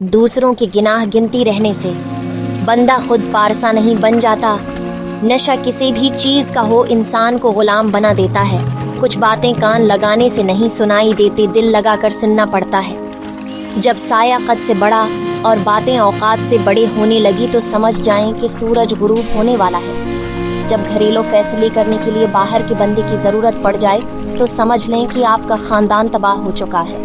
दूसरों की गिनाह गिनती रहने से बंदा खुद पारसा नहीं बन जाता। नशा किसी भी चीज का हो इंसान को गुलाम बना देता है। कुछ बातें कान लगाने से नहीं सुनाई देती, दिल लगाकर सुनना पड़ता है। जब साया कद से बड़ा और बातें औकात से बड़े होने लगी तो समझ जाएं कि सूरज गुरूब होने वाला है। जब घरेलू फैसले करने के लिए बाहर के बंदे की ज़रूरत पड़ जाए तो समझ लें कि आपका ख़ानदान तबाह हो चुका है।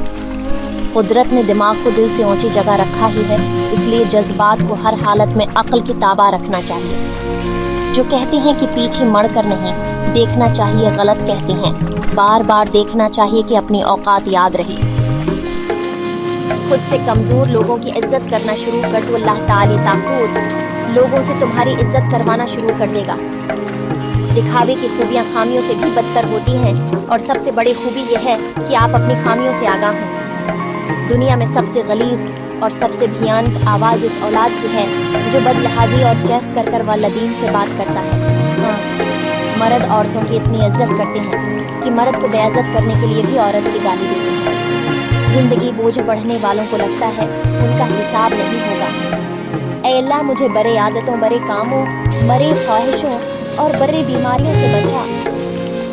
कुदरत ने दिमाग को दिल से ऊंची जगह रखा ही है, इसलिए जज्बात को हर हालत में अक्ल की ताबा रखना चाहिए। जो कहते हैं कि पीछे मड़कर नहीं देखना चाहिए, गलत कहते हैं। बार बार देखना चाहिए कि अपनी औकात याद रही। खुद से कमज़ोर लोगों की इज्जत करना शुरू कर तो अल्लाह ताला ताकूत लोगों से तुम्हारी इज्जत करवाना शुरू कर देगा। दिखावे की खूबियाँ खामियों से भी बदतर होती हैं, और सबसे बड़ी खूबी यह है कि आप अपनी खामियों से आगाह हैं। दुनिया में सबसे गलीज और सबसे भयानक आवाज़ इस औलाद की है जो बदलिहाजी और चेख कर कर वालिदैन से बात करता है। हाँ, मर्द औरतों की इतनी इज्जत करते हैं कि मर्द को बेइज्जत करने के लिए भी औरत की गाली देते हैं। जिंदगी बोझ बढ़ने वालों को लगता है उनका हिसाब नहीं होगा। ऐ अल्लाह, मुझे बड़े आदतों, बड़े कामों, बड़े ख्वाहिशों और बड़े बीमारियों से बचा।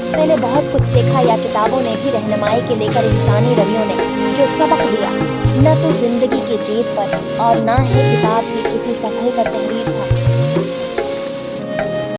मैंने बहुत कुछ सीखा या किताबों ने भी रहनुमाई के लेकर इंसानी रवियों ने जो सबक दिया, न तो जिंदगी के जेब पर और ना है किताब की किसी सफ़े का तहरीर था।